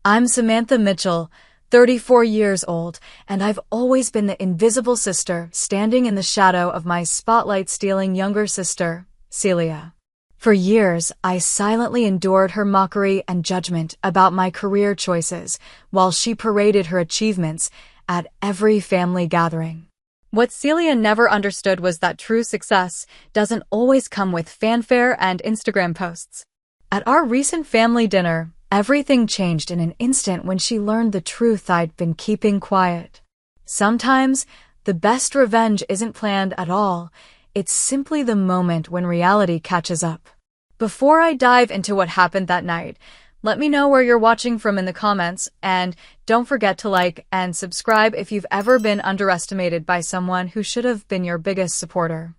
I'm Samantha Mitchell, 34 years old, and I've always been the invisible sister standing in the shadow of my spotlight-stealing younger sister, Celia. For years, I silently endured her mockery and judgment about my career choices while she paraded her achievements at every family gathering. What Celia never understood was that true success doesn't always come with fanfare and Instagram posts. At our recent family dinner, everything changed in an instant when she learned the truth I'd been keeping quiet. Sometimes, the best revenge isn't planned at all. It's simply the moment when reality catches up. Before I dive into what happened that night, let me know where you're watching from in the comments, and don't forget to like and subscribe if you've ever been underestimated by someone who should have been your biggest supporter.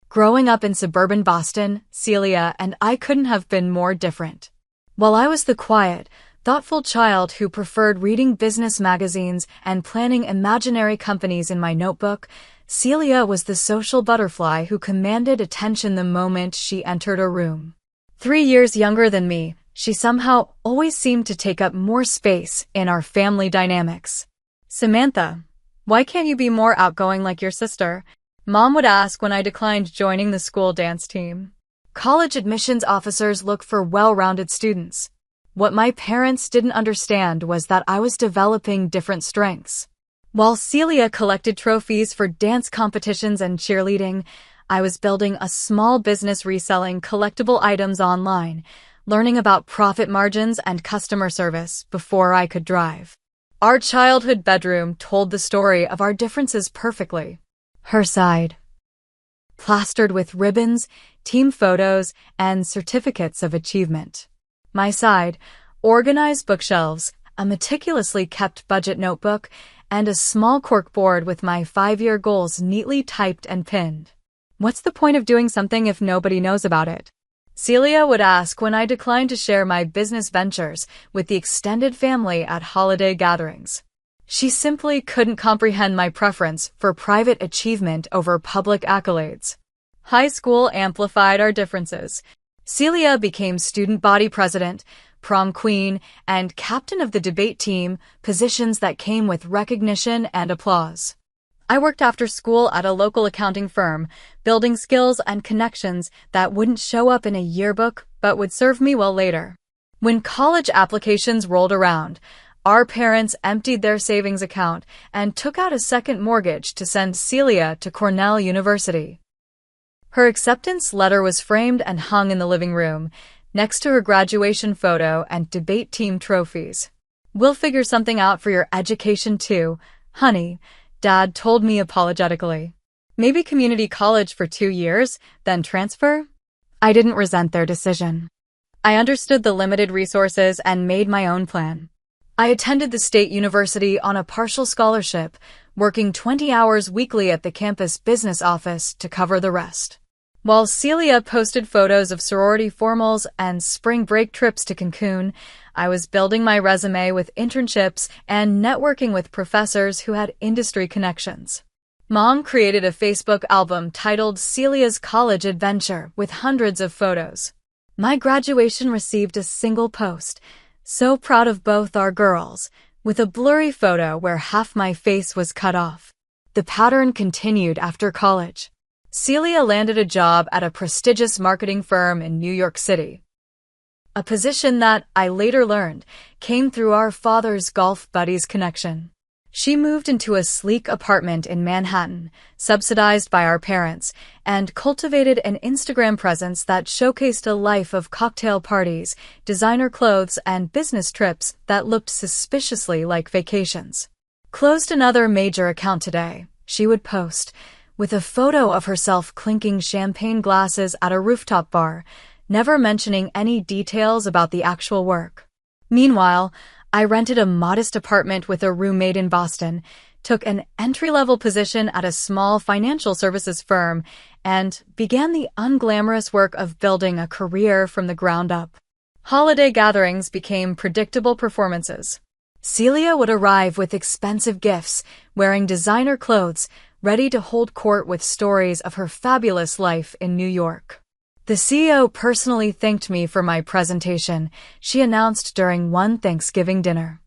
Growing up in suburban Boston, Celia and I couldn't have been more different. While I was the quiet, thoughtful child who preferred reading business magazines and planning imaginary companies in my notebook, Celia was the social butterfly who commanded attention the moment she entered a room. 3 years younger than me, she somehow always seemed to take up more space in our family dynamics. "Samantha, why can't you be more outgoing like your sister?" Mom would ask when I declined joining the school dance team. College admissions officers look for well-rounded students. What my parents didn't understand was that I was developing different strengths. While Celia collected trophies for dance competitions and cheerleading, I was building a small business reselling collectible items online, learning about profit margins and customer service before I could drive. Our childhood bedroom told the story of our differences perfectly. Her side, plastered with ribbons, team photos, and certificates of achievement. My side, organized bookshelves, a meticulously kept budget notebook, and a small corkboard with my 5-year goals neatly typed and pinned. "What's the point of doing something if nobody knows about it?" Celia would ask when I declined to share my business ventures with the extended family at holiday gatherings. She simply couldn't comprehend my preference for private achievement over public accolades. High school amplified our differences. Celia became student body president, prom queen, and captain of the debate team, positions that came with recognition and applause. I worked after school at a local accounting firm, building skills and connections that wouldn't show up in a yearbook but would serve me well later. When college applications rolled around, our parents emptied their savings account and took out a second mortgage to send Celia to Cornell University. Her acceptance letter was framed and hung in the living room, next to her graduation photo and debate team trophies. "We'll figure something out for your education too, honey," Dad told me apologetically. "Maybe community college for 2 years, then transfer?" I didn't resent their decision. I understood the limited resources and made my own plan. I attended the state university on a partial scholarship, working 20 hours weekly at the campus business office to cover the rest. While Celia posted photos of sorority formals and spring break trips to Cancun, I was building my resume with internships and networking with professors who had industry connections. Mom created a Facebook album titled Celia's College Adventure with hundreds of photos. My graduation received a single post, "So proud of both our girls," with a blurry photo where half my face was cut off. The pattern continued after college. Celia landed a job at a prestigious marketing firm in New York City. A position that, I later learned, came through our father's golf buddies connection. She moved into a sleek apartment in Manhattan, subsidized by our parents, and cultivated an Instagram presence that showcased a life of cocktail parties, designer clothes, and business trips that looked suspiciously like vacations. "Closed another major account today," she would post, with a photo of herself clinking champagne glasses at a rooftop bar, never mentioning any details about the actual work. Meanwhile, I rented a modest apartment with a roommate in Boston, took an entry-level position at a small financial services firm, and began the unglamorous work of building a career from the ground up. Holiday gatherings became predictable performances. Celia would arrive with expensive gifts, wearing designer clothes, ready to hold court with stories of her fabulous life in New York. The CEO personally thanked me for my presentation, she announced during one Thanksgiving dinner.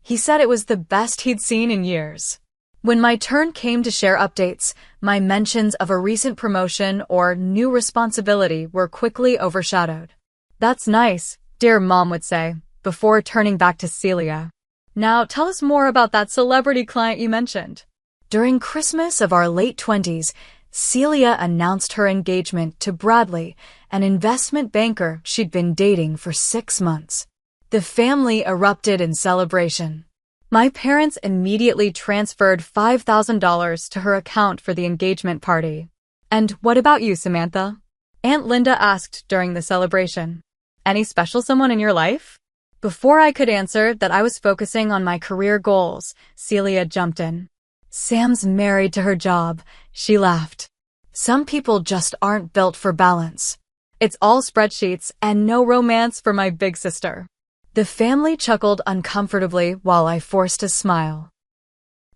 He said it was the best he'd seen in years. When my turn came to share updates, my mentions of a recent promotion or new responsibility were quickly overshadowed. "That's nice," dear Mom would say, before turning back to Celia. "Now tell us more about that celebrity client you mentioned." During Christmas of our late 20s, Celia announced her engagement to Bradley, an investment banker she'd been dating for 6 months. The family erupted in celebration. My parents immediately transferred $5,000 to her account for the engagement party. "And what about you, Samantha?" Aunt Linda asked during the celebration. "Any special someone in your life?" Before I could answer that I was focusing on my career goals, Celia jumped in. "Sam's married to her job," she laughed. "Some people just aren't built for balance. It's all spreadsheets and no romance for my big sister." The family chuckled uncomfortably while I forced a smile.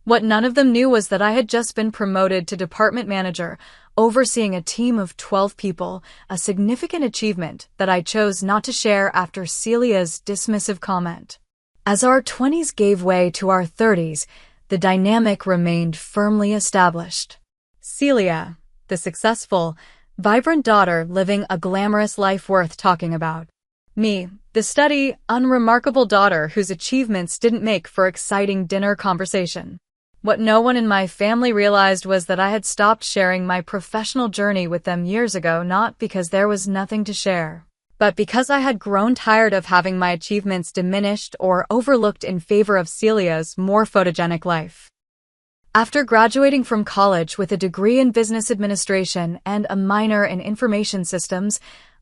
What none of them knew was that I had just been promoted to department manager, overseeing a team of 12 people, a significant achievement that I chose not to share after Celia's dismissive comment. As our 20s gave way to our 30s, the dynamic remained firmly established. Celia, the successful, vibrant daughter living a glamorous life worth talking about. Me, the steady, unremarkable daughter whose achievements didn't make for exciting dinner conversation. What no one in my family realized was that I had stopped sharing my professional journey with them years ago, not because there was nothing to share, but because I had grown tired of having my achievements diminished or overlooked in favor of Celia's more photogenic life. After graduating from college with a degree in business administration and a minor in information systems,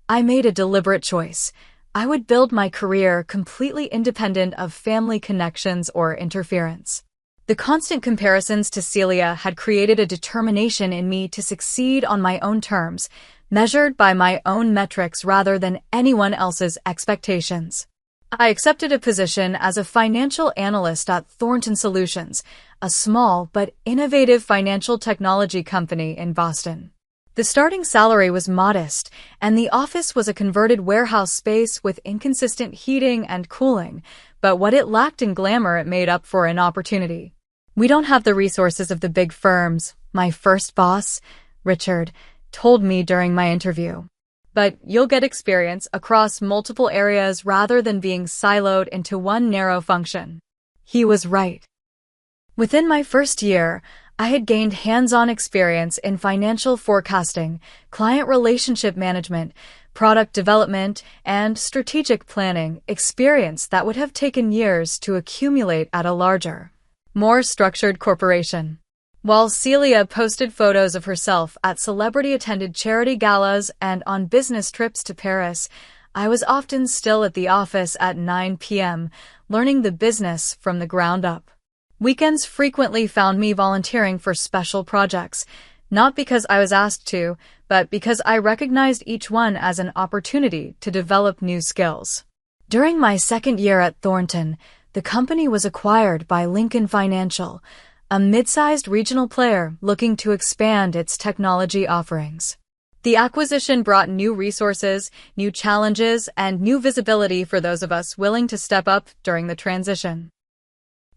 I made a deliberate choice. I would build my career completely independent of family connections or interference. The constant comparisons to Celia had created a determination in me to succeed on my own terms, measured by my own metrics rather than anyone else's expectations. I accepted a position as a financial analyst at Thornton Solutions, a small but innovative financial technology company in Boston. The starting salary was modest, and the office was a converted warehouse space with inconsistent heating and cooling, but what it lacked in glamour it made up for in opportunity. "We don't have the resources of the big firms," my first boss, Richard, told me during my interview. "But you'll get experience across multiple areas rather than being siloed into one narrow function." He was right. Within my first year, I had gained hands-on experience in financial forecasting, client relationship management, product development, and strategic planning, experience that would have taken years to accumulate at a larger, more structured corporation. While Celia posted photos of herself at celebrity-attended charity galas and on business trips to Paris, I was often still at the office at 9 p.m., learning the business from the ground up. Weekends frequently found me volunteering for special projects, not because I was asked to, but because I recognized each one as an opportunity to develop new skills. During my second year at Thornton, the company was acquired by Lincoln Financial, a mid-sized regional player looking to expand its technology offerings. The acquisition brought new resources, new challenges, and new visibility for those of us willing to step up during the transition.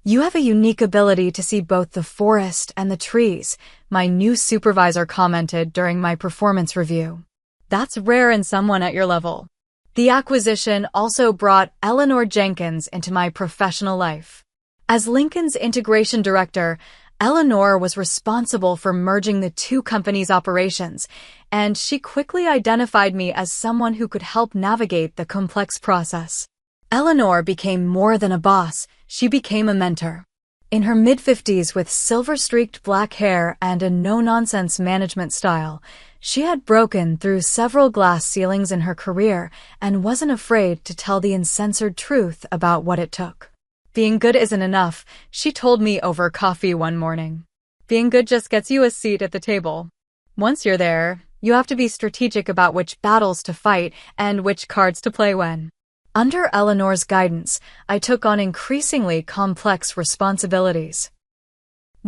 "You have a unique ability to see both the forest and the trees," my new supervisor commented during my performance review. "That's rare in someone at your level." The acquisition also brought Eleanor Jenkins into my professional life. As Lincoln's integration director, Eleanor was responsible for merging the two companies' operations, and she quickly identified me as someone who could help navigate the complex process. Eleanor became more than a boss, she became a mentor. In her mid-50s with silver-streaked black hair and a no-nonsense management style, she had broken through several glass ceilings in her career and wasn't afraid to tell the uncensored truth about what it took. "Being good isn't enough," she told me over coffee one morning. "Being good just gets you a seat at the table. Once you're there, you have to be strategic about which battles to fight and which cards to play when." Under Eleanor's guidance, I took on increasingly complex responsibilities.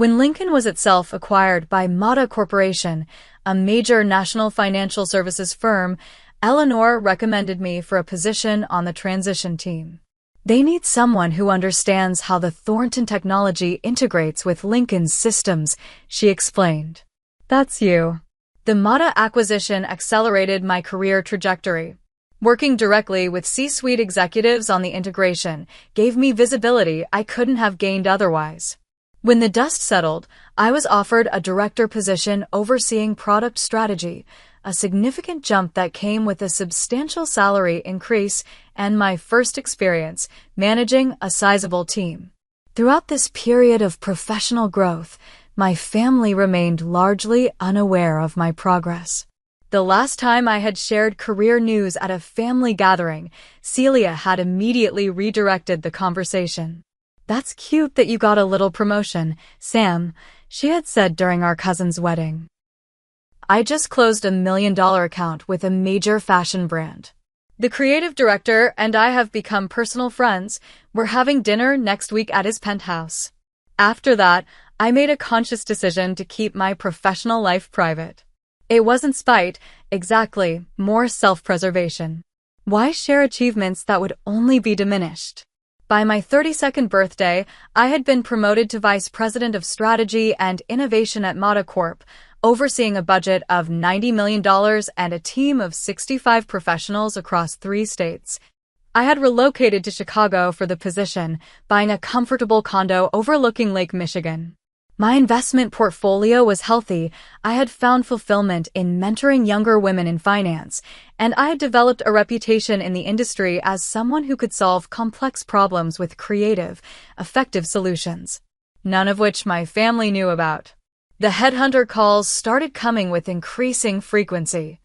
When Lincoln was itself acquired by Mata Corporation, a major national financial services firm, Eleanor recommended me for a position on the transition team. They need someone who understands how the Thornton technology integrates with Lincoln's systems, she explained. That's you. The Mata acquisition accelerated my career trajectory. Working directly with C-suite executives on the integration gave me visibility I couldn't have gained otherwise. When the dust settled, I was offered a director position overseeing product strategy, a significant jump that came with a substantial salary increase and my first experience managing a sizable team. Throughout this period of professional growth, my family remained largely unaware of my progress. The last time I had shared career news at a family gathering, Celia had immediately redirected the conversation. "That's cute that you got a little promotion, Sam," she had said during our cousin's wedding. "I just closed $1 million account with a major fashion brand. The creative director and I have become personal friends. We're having dinner next week at his penthouse." After that, I made a conscious decision to keep my professional life private. It wasn't spite, exactly, more self-preservation. Why share achievements that would only be diminished? By my 32nd birthday, I had been promoted to Vice President of Strategy and Innovation at Mata Corp, overseeing a budget of $90 million and a team of 65 professionals across 3 states. I had relocated to Chicago for the position, buying a comfortable condo overlooking Lake Michigan. My investment portfolio was healthy. I had found fulfillment in mentoring younger women in finance, and I had developed a reputation in the industry as someone who could solve complex problems with creative, effective solutions, none of which my family knew about. The headhunter calls started coming with increasing frequency.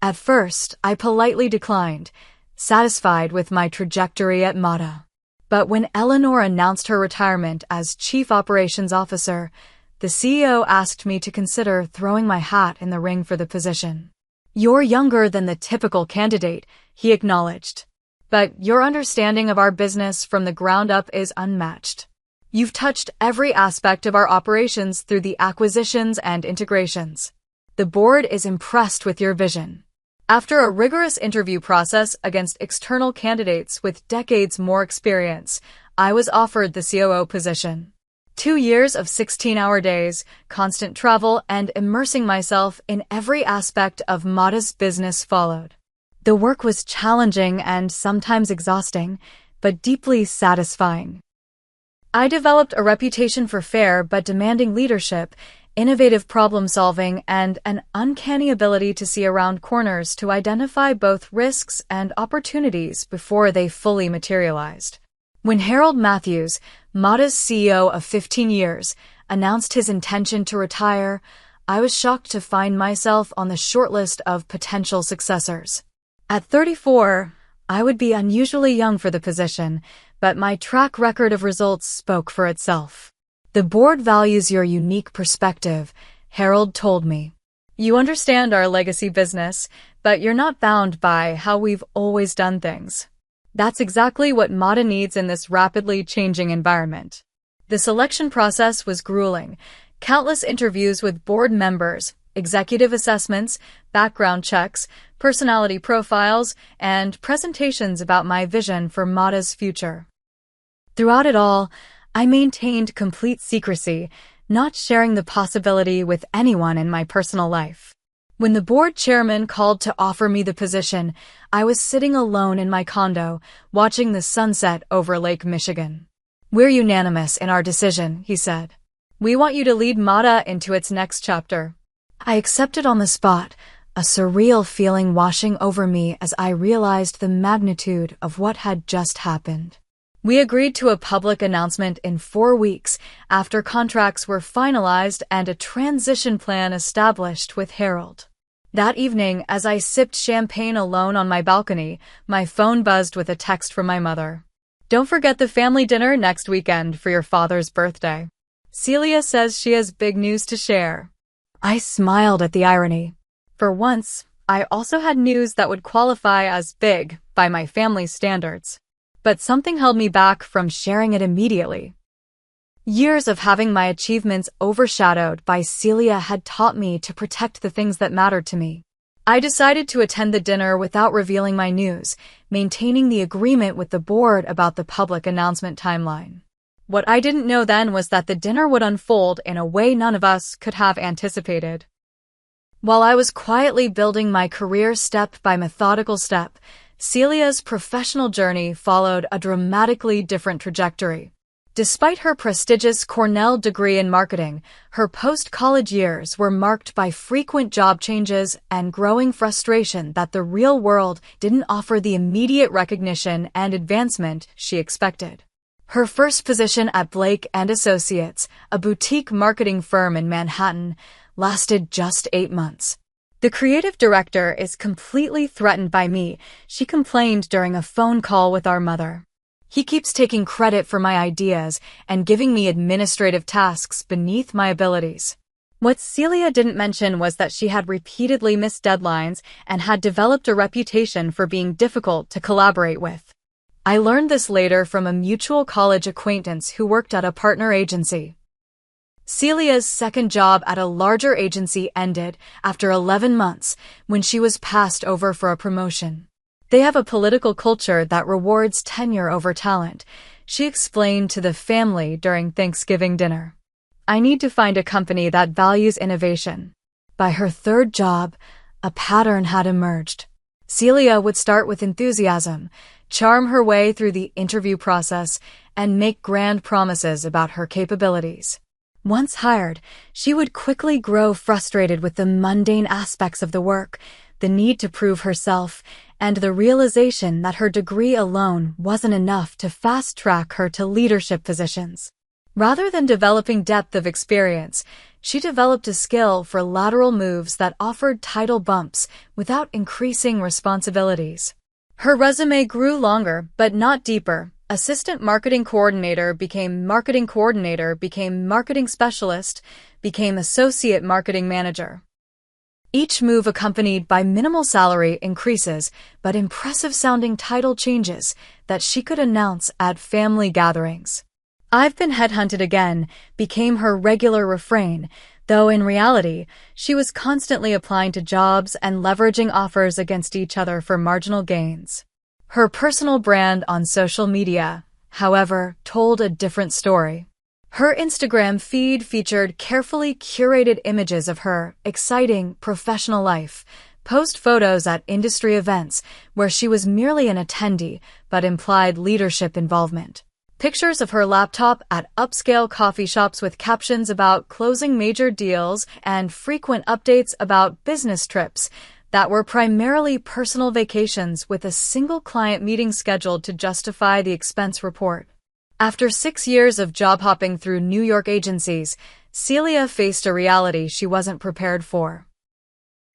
At first, I politely declined, satisfied with my trajectory at Mata. But when Eleanor announced her retirement as Chief Operations Officer, the CEO asked me to consider throwing my hat in the ring for the position. "You're younger than the typical candidate," he acknowledged. "But your understanding of our business from the ground up is unmatched. You've touched every aspect of our operations through the acquisitions and integrations. The board is impressed with your vision." After a rigorous interview process against external candidates with decades more experience, I was offered the COO position. 2 years of 16-hour days, constant travel, and immersing myself in every aspect of Mata's business followed. The work was challenging and sometimes exhausting, but deeply satisfying. I developed a reputation for fair but demanding leadership, innovative problem-solving, and an uncanny ability to see around corners to identify both risks and opportunities before they fully materialized. When Harold Matthews, Mata's CEO of 15 years, announced his intention to retire, I was shocked to find myself on the shortlist of potential successors. At 34, I would be unusually young for the position, but my track record of results spoke for itself. "The board values your unique perspective," Harold told me. "You understand our legacy business, but you're not bound by how we've always done things." That's exactly what Mata needs in this rapidly changing environment. The selection process was grueling. Countless interviews with board members, executive assessments, background checks, personality profiles, and presentations about my vision for Mata's future. Throughout it all, I maintained complete secrecy, not sharing the possibility with anyone in my personal life. When the board chairman called to offer me the position, I was sitting alone in my condo, watching the sunset over Lake Michigan. "We're unanimous in our decision," he said. "We want you to lead Mata into its next chapter." I accepted on the spot, a surreal feeling washing over me as I realized the magnitude of what had just happened. We agreed to a public announcement in 4 weeks after contracts were finalized and a transition plan established with Harold. That evening, as I sipped champagne alone on my balcony, my phone buzzed with a text from my mother. "Don't forget the family dinner next weekend for your father's birthday. Celia says she has big news to share." I smiled at the irony. For once, I also had news that would qualify as big by my family's standards. But something held me back from sharing it immediately. Years of having my achievements overshadowed by Celia had taught me to protect the things that mattered to me. I decided to attend the dinner without revealing my news, maintaining the agreement with the board about the public announcement timeline. What I didn't know then was that the dinner would unfold in a way none of us could have anticipated. While I was quietly building my career step by methodical step, Celia's professional journey followed a dramatically different trajectory. Despite her prestigious Cornell degree in marketing, her post-college years were marked by frequent job changes and growing frustration that the real world didn't offer the immediate recognition and advancement she expected. Her first position at Blake & Associates, a boutique marketing firm in Manhattan, lasted just 8 months. "The creative director is completely threatened by me," she complained during a phone call with our mother. "He keeps taking credit for my ideas and giving me administrative tasks beneath my abilities." What Celia didn't mention was that she had repeatedly missed deadlines and had developed a reputation for being difficult to collaborate with. I learned this later from a mutual college acquaintance who worked at a partner agency. Celia's second job at a larger agency ended after 11 months when she was passed over for a promotion. "They have a political culture that rewards tenure over talent," she explained to the family during Thanksgiving dinner. "I need to find a company that values innovation." By her third job, a pattern had emerged. Celia would start with enthusiasm, charm her way through the interview process, and make grand promises about her capabilities. Once hired, she would quickly grow frustrated with the mundane aspects of the work, the need to prove herself, and the realization that her degree alone wasn't enough to fast-track her to leadership positions. Rather than developing depth of experience, she developed a skill for lateral moves that offered title bumps without increasing responsibilities. Her resume grew longer, but not deeper. Assistant marketing coordinator became marketing specialist, became associate marketing manager. Each move accompanied by minimal salary increases, but impressive-sounding title changes that she could announce at family gatherings. "I've been headhunted again" became her regular refrain, though in reality, she was constantly applying to jobs and leveraging offers against each other for marginal gains. Her personal brand on social media, however, told a different story. Her Instagram feed featured carefully curated images of her exciting professional life, post photos at industry events where she was merely an attendee but implied leadership involvement. Pictures of her laptop at upscale coffee shops with captions about closing major deals and frequent updates about business trips that were primarily personal vacations with a single client meeting scheduled to justify the expense report. After 6 years of job hopping through New York agencies, Celia faced a reality she wasn't prepared for.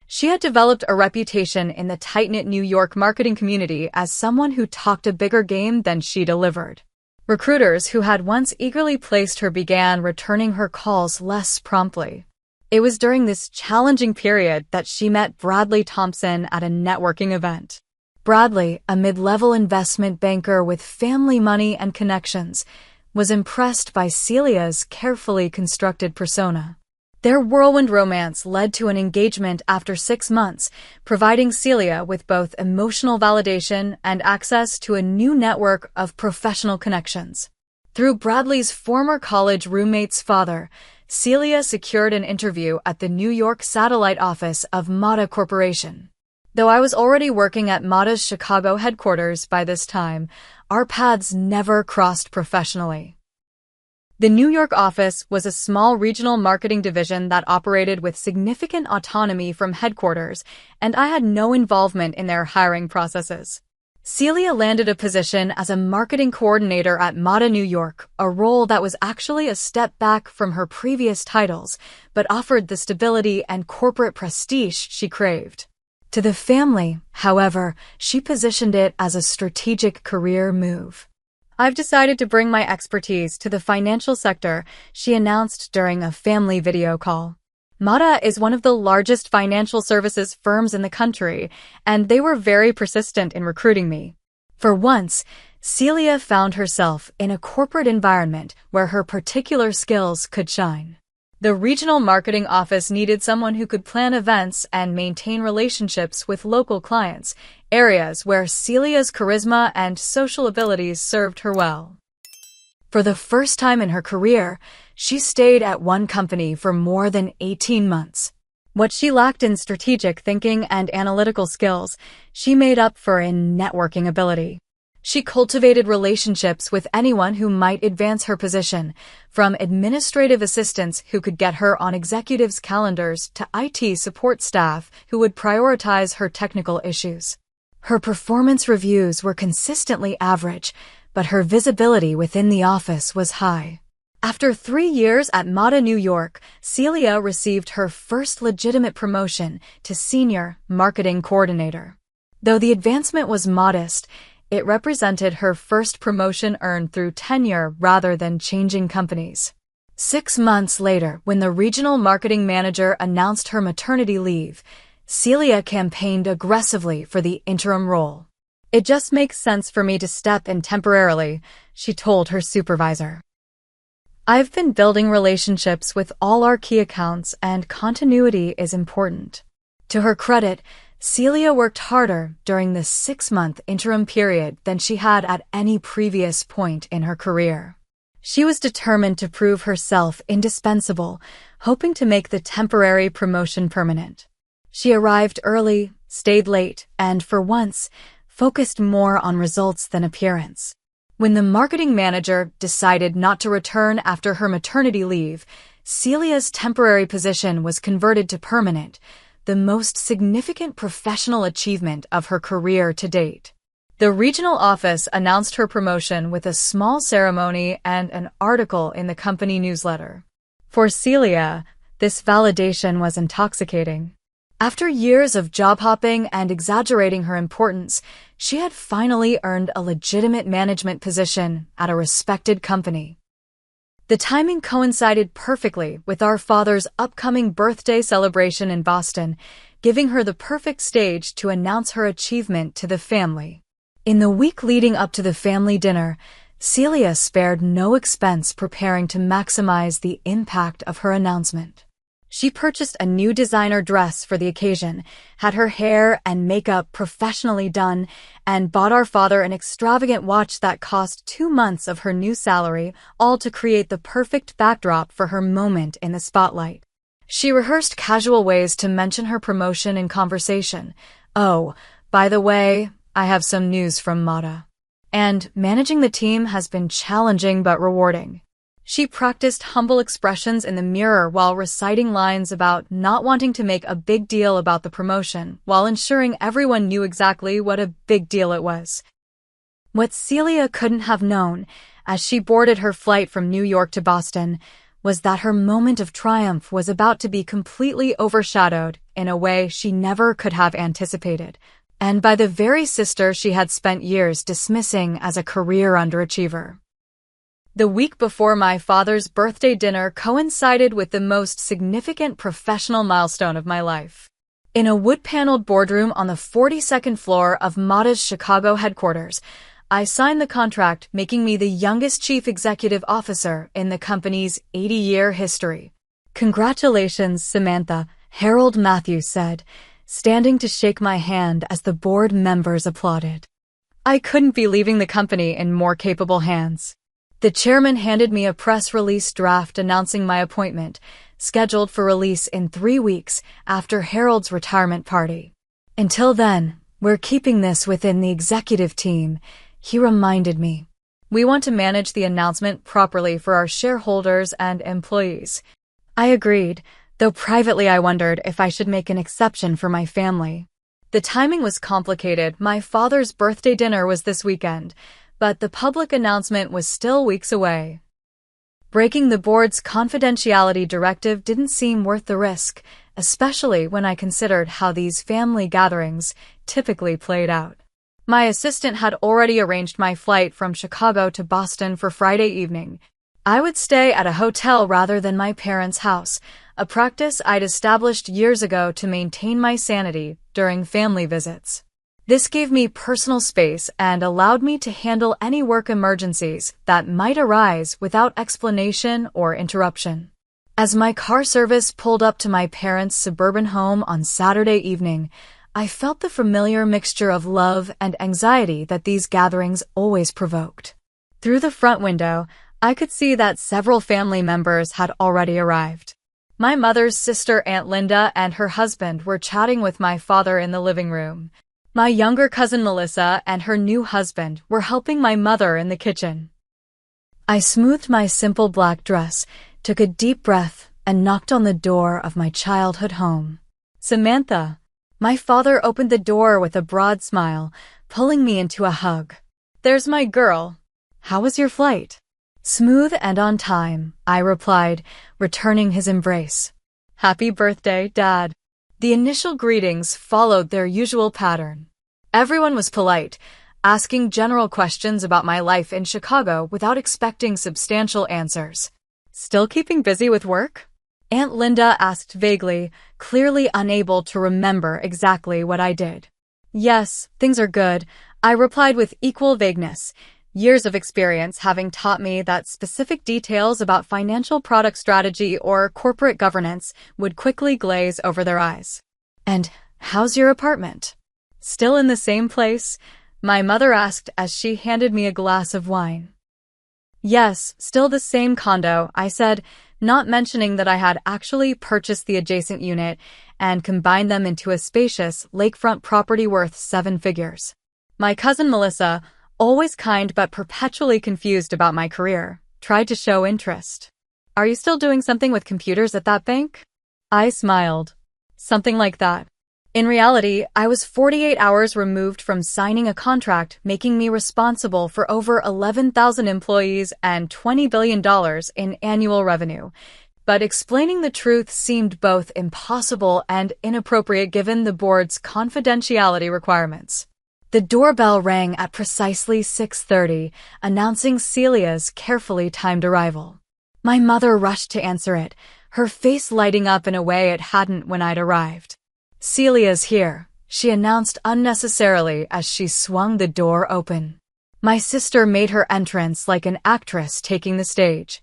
She had developed a reputation in the tight-knit New York marketing community as someone who talked a bigger game than she delivered. Recruiters who had once eagerly placed her began returning her calls less promptly. It was during this challenging period that she met Bradley Thompson at a networking event. Bradley, a mid-level investment banker with family money and connections, was impressed by Celia's carefully constructed persona. Their whirlwind romance led to an engagement after 6 months, providing Celia with both emotional validation and access to a new network of professional connections. Through Bradley's former college roommate's father, Celia secured an interview at the New York satellite office of Mata Corporation. Though I was already working at Mata's Chicago headquarters by this time, our paths never crossed professionally. The New York office was a small regional marketing division that operated with significant autonomy from headquarters, and I had no involvement in their hiring processes. Celia landed a position as a marketing coordinator at Mata New York, a role that was actually a step back from her previous titles, but offered the stability and corporate prestige she craved. To the family, however, she positioned it as a strategic career move. "I've decided to bring my expertise to the financial sector," she announced during a family video call. Mata is one of the largest financial services firms in the country, and they were very persistent in recruiting me. For once, Celia found herself in a corporate environment where her particular skills could shine. The regional marketing office needed someone who could plan events and maintain relationships with local clients, areas where Celia's charisma and social abilities served her well. For the first time in her career, she stayed at one company for more than 18 months. What she lacked in strategic thinking and analytical skills, she made up for in networking ability. She cultivated relationships with anyone who might advance her position, from administrative assistants who could get her on executives' calendars to IT support staff who would prioritize her technical issues. Her performance reviews were consistently average, but her visibility within the office was high. After 3 years at Mata New York, Celia received her first legitimate promotion to Senior Marketing Coordinator. Though the advancement was modest, it represented her first promotion earned through tenure rather than changing companies. 6 months later, when the regional marketing manager announced her maternity leave, Celia campaigned aggressively for the interim role. "It just makes sense for me to step in temporarily," she told her supervisor. "I've been building relationships with all our key accounts, and continuity is important." To her credit, Celia worked harder during this 6-month interim period than she had at any previous point in her career. She was determined to prove herself indispensable, hoping to make the temporary promotion permanent. She arrived early, stayed late, and for once, focused more on results than appearance. When the marketing manager decided not to return after her maternity leave, Celia's temporary position was converted to permanent, the most significant professional achievement of her career to date. The regional office announced her promotion with a small ceremony and an article in the company newsletter. For Celia, this validation was intoxicating. After years of job hopping and exaggerating her importance, she had finally earned a legitimate management position at a respected company. The timing coincided perfectly with our father's upcoming birthday celebration in Boston, giving her the perfect stage to announce her achievement to the family. In the week leading up to the family dinner, Celia spared no expense preparing to maximize the impact of her announcement. She purchased a new designer dress for the occasion, had her hair and makeup professionally done, and bought our father an extravagant watch that cost 2 months of her new salary, all to create the perfect backdrop for her moment in the spotlight. She rehearsed casual ways to mention her promotion in conversation. "Oh, by the way, I have some news from Mata. And managing the team has been challenging but rewarding." She practiced humble expressions in the mirror while reciting lines about not wanting to make a big deal about the promotion, while ensuring everyone knew exactly what a big deal it was. What Celia couldn't have known, as she boarded her flight from New York to Boston, was that her moment of triumph was about to be completely overshadowed in a way she never could have anticipated, and by the very sister she had spent years dismissing as a career underachiever. The week before my father's birthday dinner coincided with the most significant professional milestone of my life. In a wood-paneled boardroom on the 42nd floor of Mata's Chicago headquarters, I signed the contract making me the youngest chief executive officer in the company's 80-year history. "Congratulations, Samantha," Harold Matthews said, standing to shake my hand as the board members applauded. I couldn't be leaving the company in more capable hands. The chairman handed me a press release draft announcing my appointment, scheduled for release in 3 weeks after Harold's retirement party. "Until then, we're keeping this within the executive team," he reminded me. "We want to manage the announcement properly for our shareholders and employees." I agreed, though privately I wondered if I should make an exception for my family. The timing was complicated. My father's birthday dinner was this weekend, but the public announcement was still weeks away. Breaking the board's confidentiality directive didn't seem worth the risk, especially when I considered how these family gatherings typically played out. My assistant had already arranged my flight from Chicago to Boston for Friday evening. I would stay at a hotel rather than my parents' house, a practice I'd established years ago to maintain my sanity during family visits. This gave me personal space and allowed me to handle any work emergencies that might arise without explanation or interruption. As my car service pulled up to my parents' suburban home on Saturday evening, I felt the familiar mixture of love and anxiety that these gatherings always provoked. Through the front window, I could see that several family members had already arrived. My mother's sister, Aunt Linda, and her husband were chatting with my father in the living room. My younger cousin Melissa and her new husband were helping my mother in the kitchen. I smoothed my simple black dress, took a deep breath, and knocked on the door of my childhood home. "Samantha." My father opened the door with a broad smile, pulling me into a hug. "There's my girl. How was your flight?" "Smooth and on time," I replied, returning his embrace. "Happy birthday, Dad." The initial greetings followed their usual pattern. Everyone was polite, asking general questions about my life in Chicago without expecting substantial answers. "Still keeping busy with work?" Aunt Linda asked vaguely, clearly unable to remember exactly what I did. "Yes, things are good," I replied with equal vagueness, years of experience having taught me that specific details about financial product strategy or corporate governance would quickly glaze over their eyes. "And how's your apartment?" "Still in the same place?" my mother asked as she handed me a glass of wine. "Yes, still the same condo," I said, not mentioning that I had actually purchased the adjacent unit and combined them into a spacious lakefront property worth 7 figures. My cousin Melissa, always kind but perpetually confused about my career, tried to show interest. "Are you still doing something with computers at that bank?" I smiled. "Something like that." In reality, I was 48 hours removed from signing a contract making me responsible for over 11,000 employees and $20 billion in annual revenue. But explaining the truth seemed both impossible and inappropriate given the board's confidentiality requirements. The doorbell rang at precisely 6:30, announcing Celia's carefully timed arrival. My mother rushed to answer it, her face lighting up in a way it hadn't when I'd arrived. "Celia's here," she announced unnecessarily as she swung the door open. My sister made her entrance like an actress taking the stage.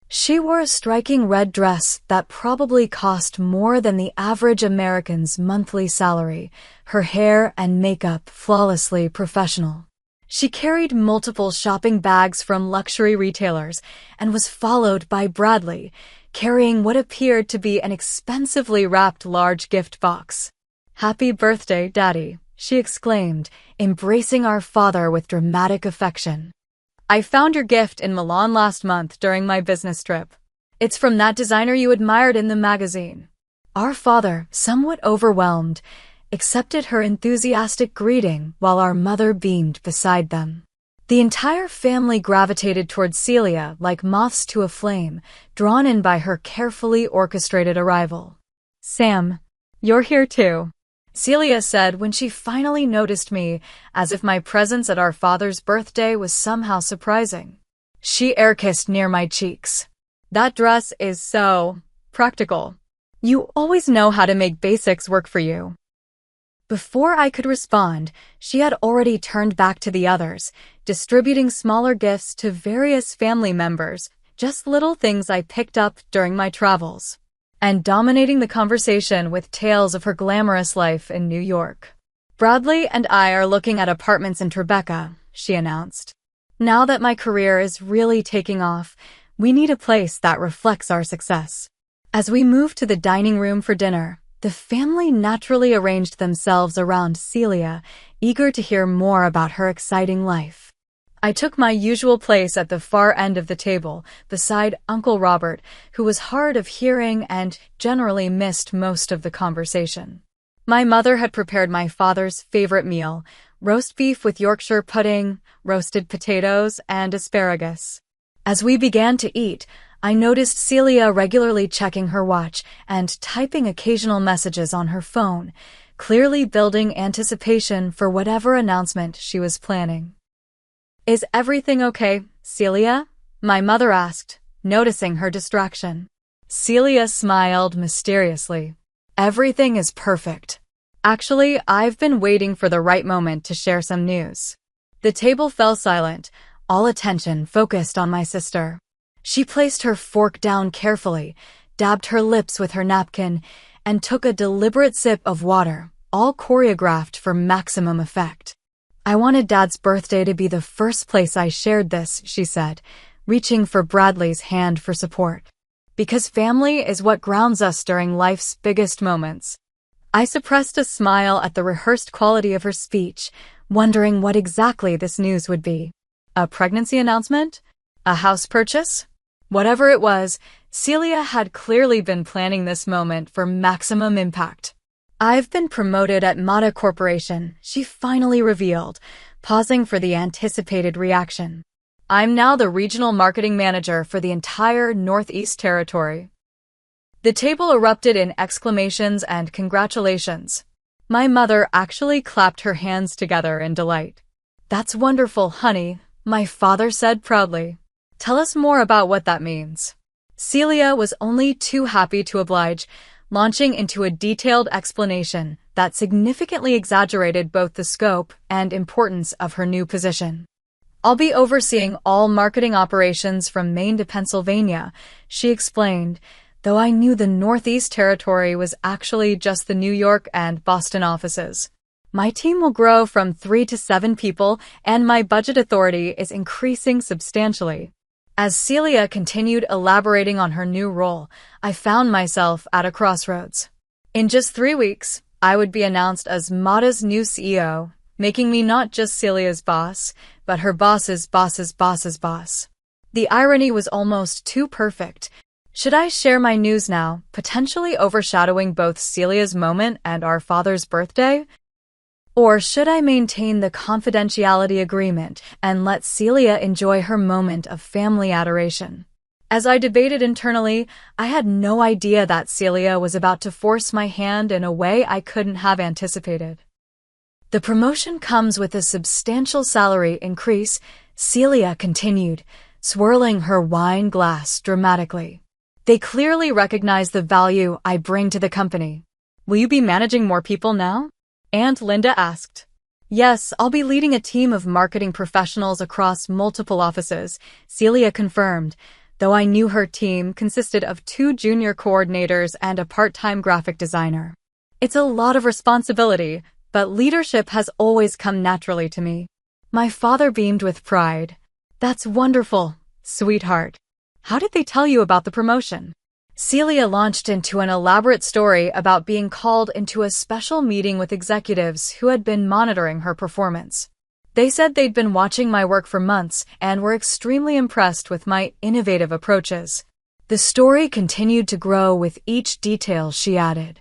She wore a striking red dress that probably cost more than the average American's monthly salary, her hair and makeup flawlessly professional. She carried multiple shopping bags from luxury retailers and was followed by Bradley, carrying what appeared to be an expensively wrapped large gift box. "Happy birthday, Daddy," she exclaimed, embracing our father with dramatic affection. "I found your gift in Milan last month during my business trip. It's from that designer you admired in the magazine." Our father, somewhat overwhelmed, accepted her enthusiastic greeting while our mother beamed beside them. The entire family gravitated toward Celia like moths to a flame, drawn in by her carefully orchestrated arrival. "Sam, you're here too," Celia said when she finally noticed me, as if my presence at our father's birthday was somehow surprising. She air-kissed near my cheeks. "That dress is so practical. You always know how to make basics work for you." Before I could respond, she had already turned back to the others, distributing smaller gifts to various family members, just little things I picked up during my travels, and dominating the conversation with tales of her glamorous life in New York. "Bradley and I are looking at apartments in Tribeca," she announced. "Now that my career is really taking off, we need a place that reflects our success." As we moved to the dining room for dinner, the family naturally arranged themselves around Celia, eager to hear more about her exciting life. I took my usual place at the far end of the table, beside Uncle Robert, who was hard of hearing and generally missed most of the conversation. My mother had prepared my father's favorite meal, roast beef with Yorkshire pudding, roasted potatoes, and asparagus. As we began to eat, I noticed Celia regularly checking her watch and typing occasional messages on her phone, clearly building anticipation for whatever announcement she was planning. "Is everything okay, Celia?" my mother asked, noticing her distraction. Celia smiled mysteriously. "Everything is perfect." Actually, I've been waiting for the right moment to share some news. The table fell silent, all attention focused on my sister. She placed her fork down carefully, dabbed her lips with her napkin, and took a deliberate sip of water, all choreographed for maximum effect. I wanted Dad's birthday to be the first place I shared this, she said, reaching for Bradley's hand for support. Because family is what grounds us during life's biggest moments. I suppressed a smile at the rehearsed quality of her speech, wondering what exactly this news would be. A pregnancy announcement? A house purchase? Whatever it was, Celia had clearly been planning this moment for maximum impact. I've been promoted at Mata Corporation, she finally revealed, pausing for the anticipated reaction. I'm now the regional marketing manager for the entire Northeast Territory. The table erupted in exclamations and congratulations. My mother actually clapped her hands together in delight. That's wonderful, honey, my father said proudly. Tell us more about what that means. Celia was only too happy to oblige, launching into a detailed explanation that significantly exaggerated both the scope and importance of her new position. I'll be overseeing all marketing operations from Maine to Pennsylvania, she explained, though I knew the Northeast Territory was actually just the New York and Boston offices. My team will grow from 3 to 7 people, and my budget authority is increasing substantially. As Celia continued elaborating on her new role, I found myself at a crossroads. In just 3 weeks, I would be announced as Mata's new CEO, making me not just Celia's boss, but her boss's boss's boss's boss. The irony was almost too perfect. Should I share my news now, potentially overshadowing both Celia's moment and our father's birthday? Or should I maintain the confidentiality agreement and let Celia enjoy her moment of family adoration? As I debated internally, I had no idea that Celia was about to force my hand in a way I couldn't have anticipated. The promotion comes with a substantial salary increase, Celia continued, swirling her wine glass dramatically. They clearly recognize the value I bring to the company. Will you be managing more people now? Aunt Linda asked. Yes, I'll be leading a team of marketing professionals across multiple offices, Celia confirmed, though I knew her team consisted of 2 junior coordinators and a part-time graphic designer. It's a lot of responsibility, but leadership has always come naturally to me. My father beamed with pride. That's wonderful, sweetheart. How did they tell you about the promotion? Celia launched into an elaborate story about being called into a special meeting with executives who had been monitoring her performance. They said they'd been watching my work for months and were extremely impressed with my innovative approaches. The story continued to grow with each detail she added.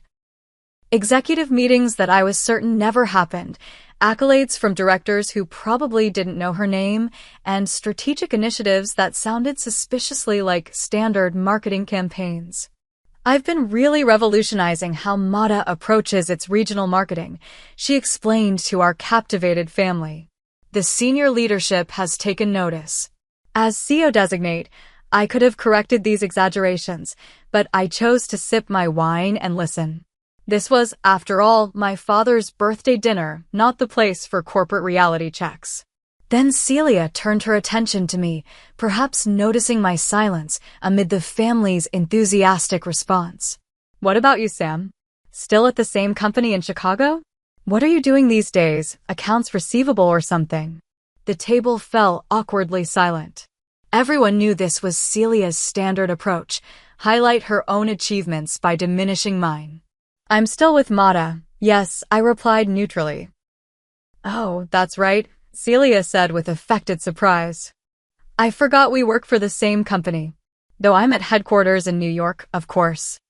Executive meetings that I was certain never happened, accolades from directors who probably didn't know her name, and strategic initiatives that sounded suspiciously like standard marketing campaigns. I've been really revolutionizing how Mata approaches its regional marketing, she explained to our captivated family. The senior leadership has taken notice. As CEO designate, I could have corrected these exaggerations, but I chose to sip my wine and listen. This was, after all, my father's birthday dinner, not the place for corporate reality checks. Then Celia turned her attention to me, perhaps noticing my silence amid the family's enthusiastic response. What about you, Sam? Still at the same company in Chicago? What are you doing these days, accounts receivable or something? The table fell awkwardly silent. Everyone knew this was Celia's standard approach, highlight her own achievements by diminishing mine. I'm still with Mata, yes, I replied neutrally. Oh, that's right, Celia said with affected surprise. I forgot we work for the same company. Though I'm at headquarters in New York, of course.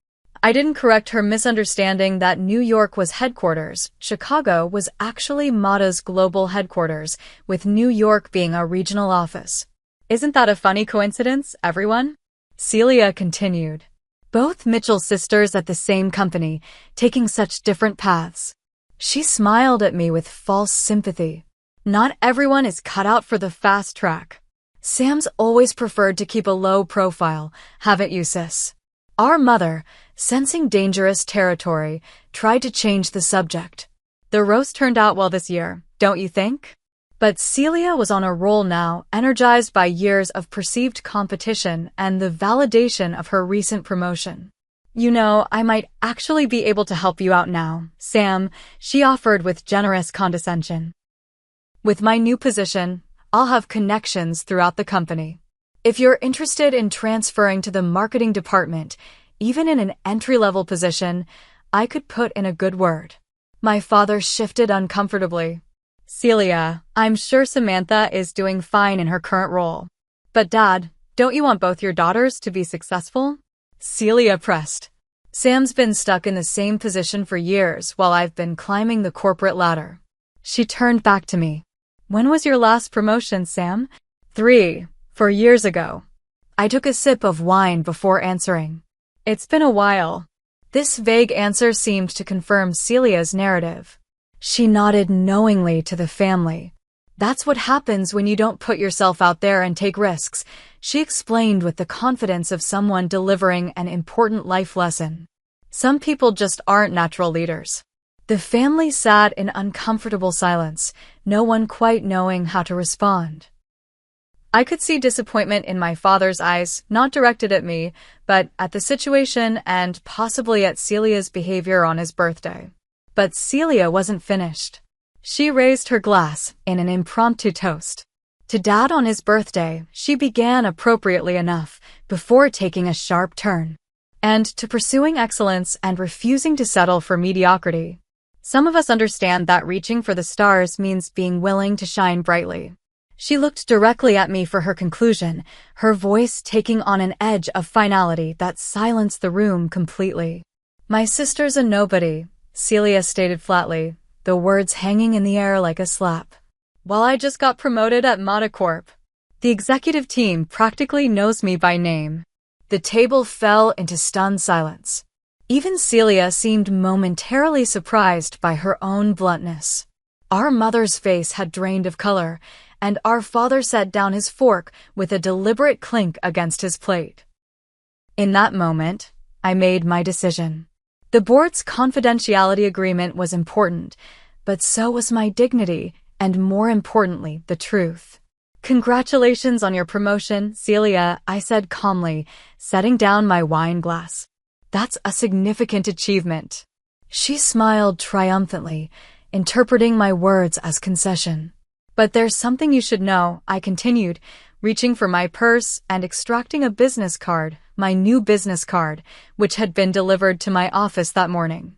I didn't correct her misunderstanding that New York was headquarters. Chicago was actually Mata's global headquarters, with New York being a regional office. Isn't that a funny coincidence, everyone? Celia continued. Both Mitchell sisters at the same company, taking such different paths. She smiled at me with false sympathy. Not everyone is cut out for the fast track. Sam's always preferred to keep a low profile, haven't you, sis? Our mother, sensing dangerous territory, tried to change the subject. The roast turned out well this year, don't you think? But Celia was on a roll now, energized by years of perceived competition and the validation of her recent promotion. You know, I might actually be able to help you out now, Sam, she offered with generous condescension. With my new position, I'll have connections throughout the company. If you're interested in transferring to the marketing department, even in an entry-level position, I could put in a good word. My father shifted uncomfortably. Celia, I'm sure Samantha is doing fine in her current role. But Dad, don't you want both your daughters to be successful? Celia pressed. Sam's been stuck in the same position for years while I've been climbing the corporate ladder. She turned back to me. When was your last promotion, Sam? 4 years ago. I took a sip of wine before answering. It's been a while. This vague answer seemed to confirm Celia's narrative. She nodded knowingly to the family. That's what happens when you don't put yourself out there and take risks, she explained with the confidence of someone delivering an important life lesson. Some people just aren't natural leaders. The family sat in uncomfortable silence, no one quite knowing how to respond. I could see disappointment in my father's eyes, not directed at me, but at the situation and possibly at Celia's behavior on his birthday. But Celia wasn't finished. She raised her glass in an impromptu toast. To Dad on his birthday, she began appropriately enough, before taking a sharp turn. And to pursuing excellence and refusing to settle for mediocrity. Some of us understand that reaching for the stars means being willing to shine brightly. She looked directly at me for her conclusion, her voice taking on an edge of finality that silenced the room completely. My sister's a nobody, Celia stated flatly, the words hanging in the air like a slap. While I just got promoted at Mata Corp. The executive team practically knows me by name. The table fell into stunned silence. Even Celia seemed momentarily surprised by her own bluntness. Our mother's face had drained of color, and our father set down his fork with a deliberate clink against his plate. In that moment, I made my decision. The board's confidentiality agreement was important, but so was my dignity, and more importantly, the truth. Congratulations on your promotion, Celia, I said calmly, setting down my wine glass. That's a significant achievement. She smiled triumphantly, interpreting my words as concession. But there's something you should know, I continued, reaching for my purse and extracting a business card, my new business card, which had been delivered to my office that morning.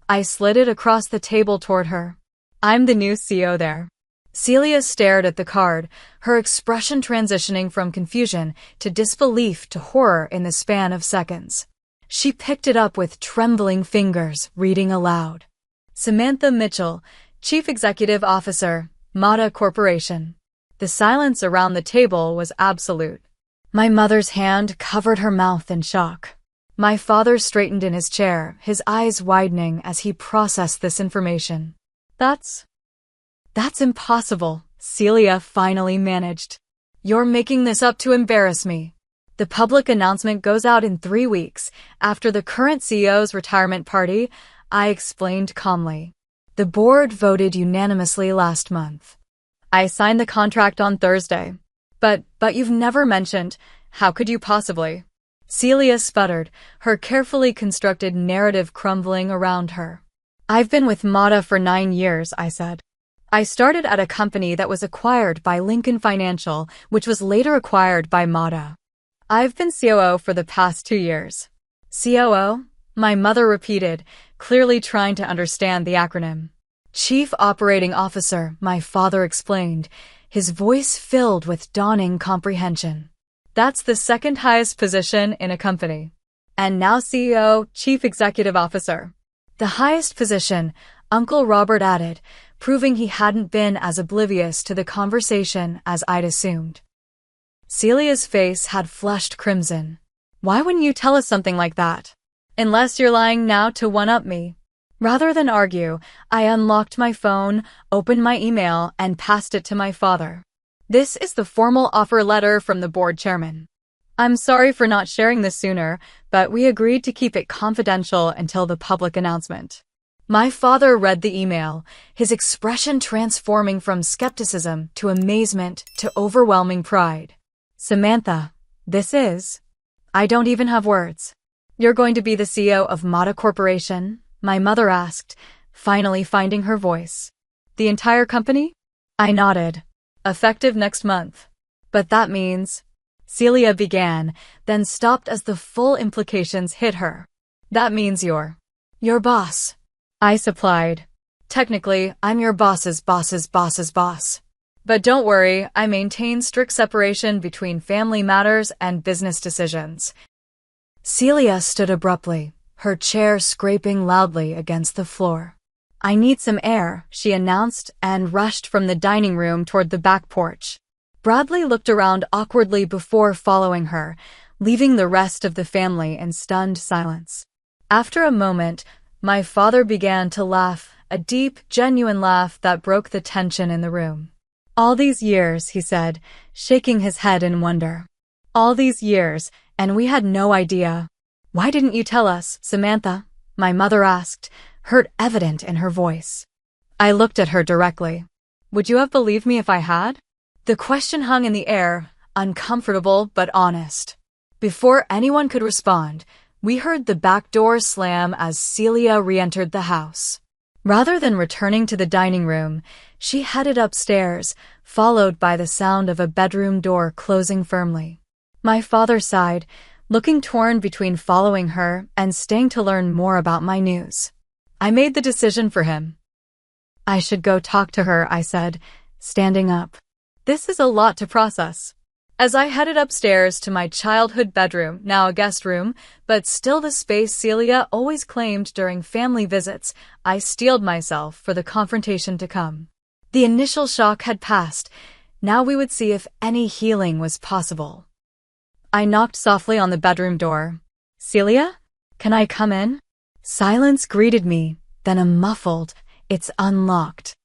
I slid it across the table toward her. I'm the new CEO there. Celia stared at the card, her expression transitioning from confusion to disbelief to horror in the span of seconds. She picked it up with trembling fingers, reading aloud. Samantha Mitchell, Chief Executive Officer, Mata Corporation. The silence around the table was absolute. My mother's hand covered her mouth in shock. My father straightened in his chair, his eyes widening as he processed this information. That's impossible, Celia finally managed. You're making this up to embarrass me. The public announcement goes out in 3 weeks, after the current CEO's retirement party, I explained calmly. The board voted unanimously last month. I signed the contract on Thursday. But you've never mentioned, how could you possibly? Celia sputtered, her carefully constructed narrative crumbling around her. I've been with Mata for 9 years, I said. I started at a company that was acquired by Lincoln Financial, which was later acquired by Mata. I've been COO for the past 2 years. COO? My mother repeated, clearly trying to understand the acronym. Chief Operating Officer, my father explained, his voice filled with dawning comprehension. That's the second highest position in a company. And now CEO, Chief Executive Officer. The highest position, Uncle Robert added, proving he hadn't been as oblivious to the conversation as I'd assumed. Celia's face had flushed crimson. Why wouldn't you tell us something like that? Unless you're lying now to one-up me. Rather than argue, I unlocked my phone, opened my email, and passed it to my father. This is the formal offer letter from the board chairman. I'm sorry for not sharing this sooner, but we agreed to keep it confidential until the public announcement. My father read the email, his expression transforming from skepticism to amazement to overwhelming pride. Samantha, this is... I don't even have words. You're going to be the CEO of Mata Corporation? My mother asked, finally finding her voice. The entire company? I nodded. Effective next month. But that means... Celia began, then stopped as the full implications hit her. That means you're your boss. I supplied. Technically, I'm your boss's boss's boss's boss. But don't worry, I maintain strict separation between family matters and business decisions. Celia stood abruptly, her chair scraping loudly against the floor. I need some air, she announced and rushed from the dining room toward the back porch. Bradley looked around awkwardly before following her, leaving the rest of the family in stunned silence. After a moment, my father began to laugh, a deep, genuine laugh that broke the tension in the room. All these years, he said, shaking his head in wonder. All these years, and we had no idea. Why didn't you tell us, Samantha? My mother asked, hurt evident in her voice. I looked at her directly. Would you have believed me if I had? The question hung in the air, uncomfortable but honest. Before anyone could respond, we heard the back door slam as Celia re-entered the house. Rather than returning to the dining room, she headed upstairs, followed by the sound of a bedroom door closing firmly. My father sighed, looking torn between following her and staying to learn more about my news. I made the decision for him. I should go talk to her, I said, standing up. This is a lot to process. As I headed upstairs to my childhood bedroom, now a guest room, but still the space Celia always claimed during family visits, I steeled myself for the confrontation to come. The initial shock had passed. Now we would see if any healing was possible. I knocked softly on the bedroom door. Celia? Can I come in? Silence greeted me, then a muffled, "It's unlocked."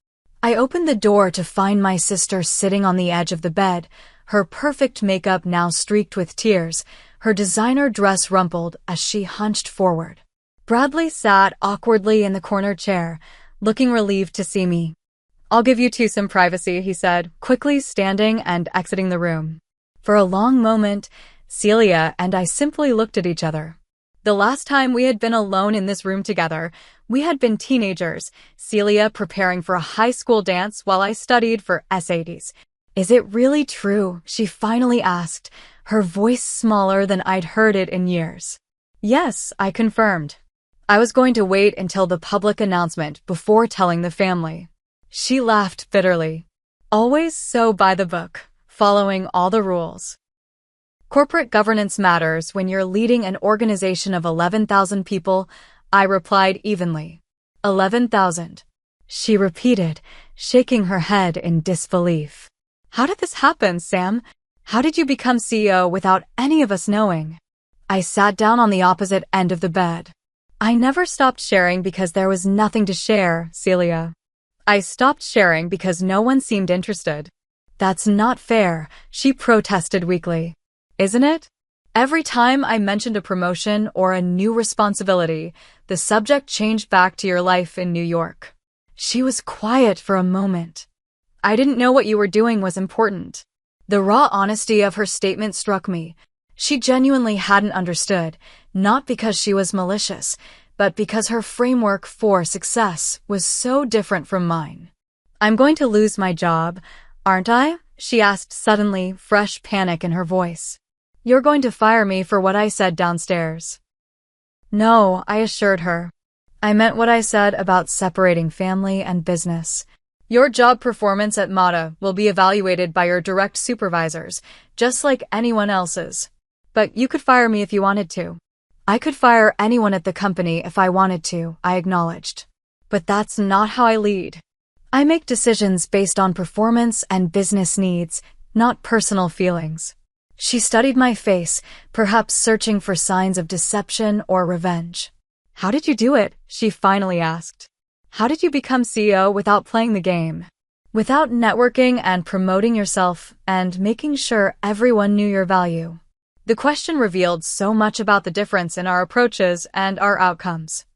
I opened the door to find my sister sitting on the edge of the bed, her perfect makeup now streaked with tears, her designer dress rumpled as she hunched forward. Bradley sat awkwardly in the corner chair, looking relieved to see me. I'll give you two some privacy, he said, quickly standing and exiting the room. For a long moment, Celia and I simply looked at each other. The last time we had been alone in this room together, we had been teenagers, Celia preparing for a high school dance while I studied for SATs. Is it really true? She finally asked, her voice smaller than I'd heard it in years. Yes, I confirmed. I was going to wait until the public announcement before telling the family. She laughed bitterly. Always so by the book, following all the rules. Corporate governance matters when you're leading an organization of 11,000 people, I replied evenly. 11,000. She repeated, shaking her head in disbelief. How did this happen, Sam? How did you become CEO without any of us knowing? I sat down on the opposite end of the bed. I never stopped sharing because there was nothing to share, Celia. I stopped sharing because no one seemed interested. That's not fair, she protested weakly. Isn't it? Every time I mentioned a promotion or a new responsibility, the subject changed back to your life in New York. She was quiet for a moment. I didn't know what you were doing was important. The raw honesty of her statement struck me. She genuinely hadn't understood, not because she was malicious, but because her framework for success was so different from mine. I'm going to lose my job, aren't I? She asked suddenly, fresh panic in her voice. You're going to fire me for what I said downstairs. No, I assured her. I meant what I said about separating family and business. Your job performance at Mata will be evaluated by your direct supervisors, just like anyone else's. But you could fire me if you wanted to. I could fire anyone at the company if I wanted to, I acknowledged. But that's not how I lead. I make decisions based on performance and business needs, not personal feelings. She studied my face, perhaps searching for signs of deception or revenge. How did you do it? She finally asked. How did you become CEO without playing the game? Without networking and promoting yourself and making sure everyone knew your value? The question revealed so much about the difference in our approaches and our outcomes.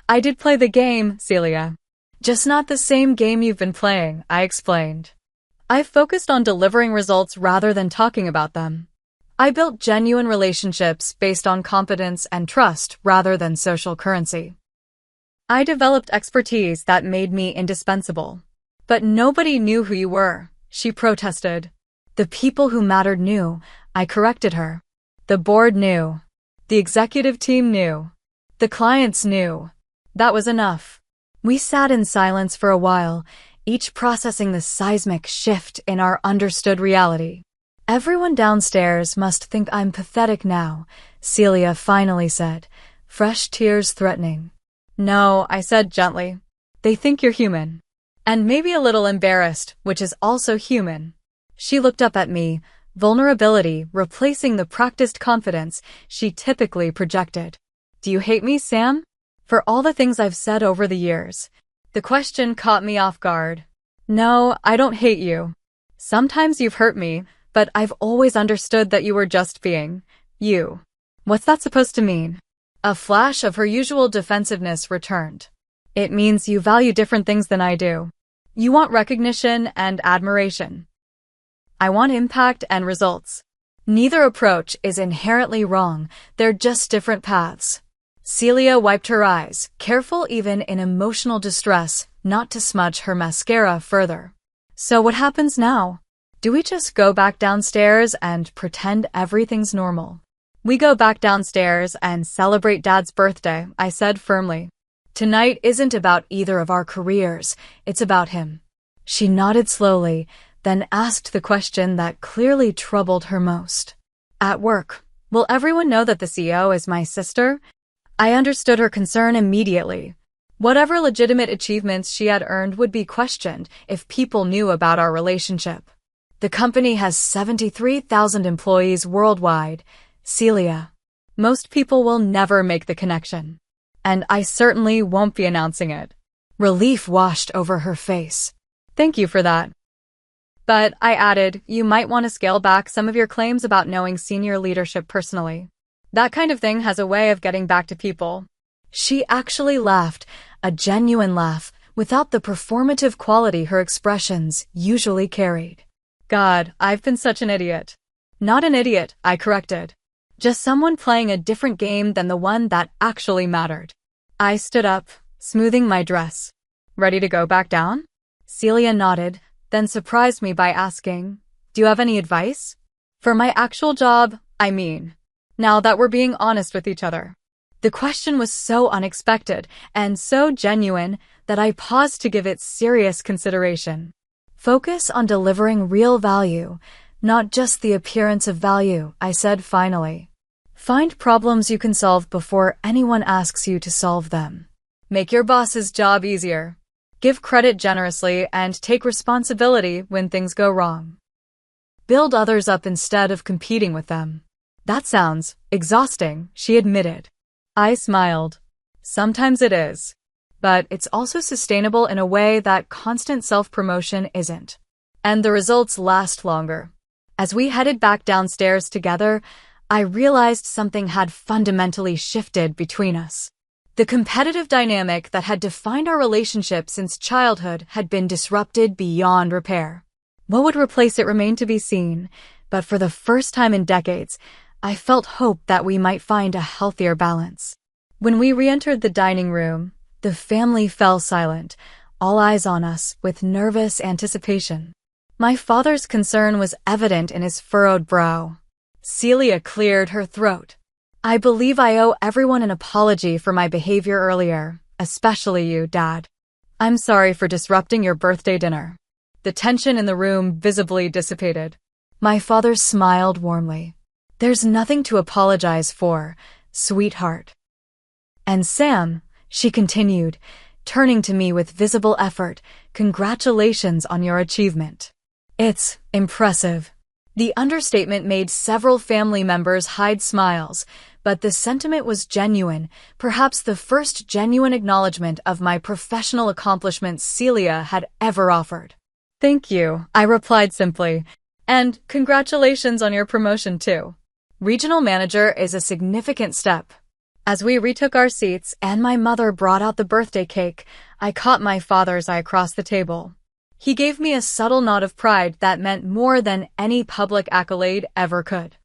I did play the game, Celia. Just not the same game you've been playing, I explained. I focused on delivering results rather than talking about them. I built genuine relationships based on competence and trust rather than social currency. I developed expertise that made me indispensable. But nobody knew who you were, she protested. The people who mattered knew, I corrected her. The board knew. The executive team knew. The clients knew. That was enough. We sat in silence for a while, each processing the seismic shift in our understood reality. Everyone downstairs must think I'm pathetic now, Celia finally said, fresh tears threatening. No, I said gently. They think you're human. And maybe a little embarrassed, which is also human. She looked up at me, vulnerability replacing the practiced confidence she typically projected. Do you hate me, Sam? For all the things I've said over the years. The question caught me off guard. No, I don't hate you. Sometimes you've hurt me, but I've always understood that you were just being you. What's that supposed to mean? A flash of her usual defensiveness returned. It means you value different things than I do. You want recognition and admiration. I want impact and results. Neither approach is inherently wrong, they're just different paths. Celia wiped her eyes, careful even in emotional distress not to smudge her mascara further. So what happens now? Do we just go back downstairs and pretend everything's normal? We go back downstairs and celebrate Dad's birthday, I said firmly. Tonight isn't about either of our careers, it's about him. She nodded slowly, then asked the question that clearly troubled her most. At work, will everyone know that the CEO is my sister? I understood her concern immediately. Whatever legitimate achievements she had earned would be questioned if people knew about our relationship. The company has 73,000 employees worldwide, Celia. Most people will never make the connection. And I certainly won't be announcing it. Relief washed over her face. Thank you for that. But, I added, you might want to scale back some of your claims about knowing senior leadership personally. That kind of thing has a way of getting back to people. She actually laughed, a genuine laugh, without the performative quality her expressions usually carried. God, I've been such an idiot. Not an idiot, I corrected. Just someone playing a different game than the one that actually mattered. I stood up, smoothing my dress. Ready to go back down? Celia nodded, then surprised me by asking, do you have any advice? For my actual job, I mean. Now that we're being honest with each other. The question was so unexpected and so genuine that I paused to give it serious consideration. Focus on delivering real value, not just the appearance of value, I said finally. Find problems you can solve before anyone asks you to solve them. Make your boss's job easier. Give credit generously and take responsibility when things go wrong. Build others up instead of competing with them. That sounds exhausting, she admitted. I smiled. Sometimes it is. But it's also sustainable in a way that constant self-promotion isn't. And the results last longer. As we headed back downstairs together, I realized something had fundamentally shifted between us. The competitive dynamic that had defined our relationship since childhood had been disrupted beyond repair. What would replace it remained to be seen, but for the first time in decades, I felt hope that we might find a healthier balance. When we re-entered the dining room, the family fell silent, all eyes on us with nervous anticipation. My father's concern was evident in his furrowed brow. Celia cleared her throat. I believe I owe everyone an apology for my behavior earlier, especially you, Dad. I'm sorry for disrupting your birthday dinner. The tension in the room visibly dissipated. My father smiled warmly. There's nothing to apologize for, sweetheart. And Sam, she continued, turning to me with visible effort, congratulations on your achievement. It's impressive. The understatement made several family members hide smiles, but the sentiment was genuine, perhaps the first genuine acknowledgement of my professional accomplishments Celia had ever offered. Thank you, I replied simply, and congratulations on your promotion too. Regional manager is a significant step. As we retook our seats and my mother brought out the birthday cake, I caught my father's eye across the table. He gave me a subtle nod of pride that meant more than any public accolade ever could.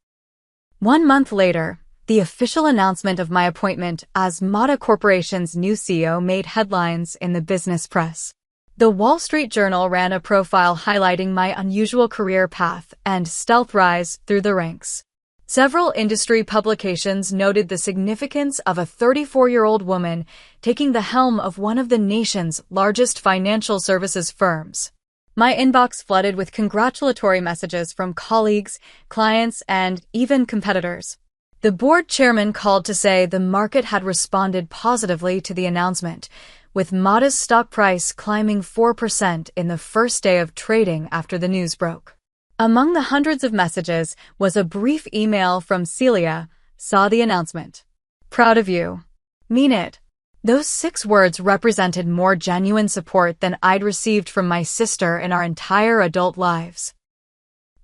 1 month later, the official announcement of my appointment as Mata Corporation's new CEO made headlines in the business press. The Wall Street Journal ran a profile highlighting my unusual career path and stealth rise through the ranks. Several industry publications noted the significance of a 34-year-old woman taking the helm of one of the nation's largest financial services firms. My inbox flooded with congratulatory messages from colleagues, clients, and even competitors. The board chairman called to say the market had responded positively to the announcement, with Mata's stock price climbing 4% in the first day of trading after the news broke. Among the hundreds of messages was a brief email from Celia. Saw the announcement. Proud of you. Mean it. Those 6 words represented more genuine support than I'd received from my sister in our entire adult lives.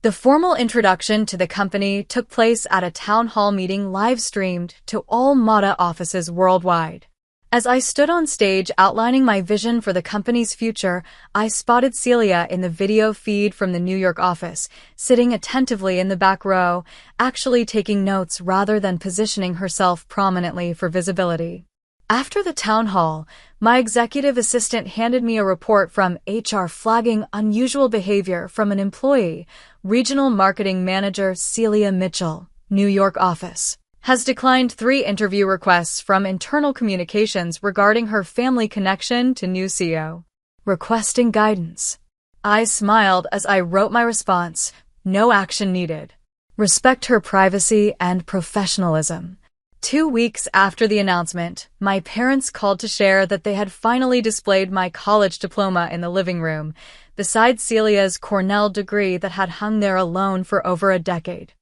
The formal introduction to the company took place at a town hall meeting live-streamed to all Mata offices worldwide. As I stood on stage outlining my vision for the company's future, I spotted Celia in the video feed from the New York office, sitting attentively in the back row, actually taking notes rather than positioning herself prominently for visibility. After the town hall, my executive assistant handed me a report from HR flagging unusual behavior from an employee. Regional Marketing Manager Celia Mitchell, New York office, has declined 3 interview requests from internal communications regarding her family connection to new CEO. Requesting guidance. I smiled as I wrote my response. No action needed. Respect her privacy and professionalism. 2 weeks after the announcement, my parents called to share that they had finally displayed my college diploma in the living room, beside Celia's Cornell degree that had hung there alone for over a decade.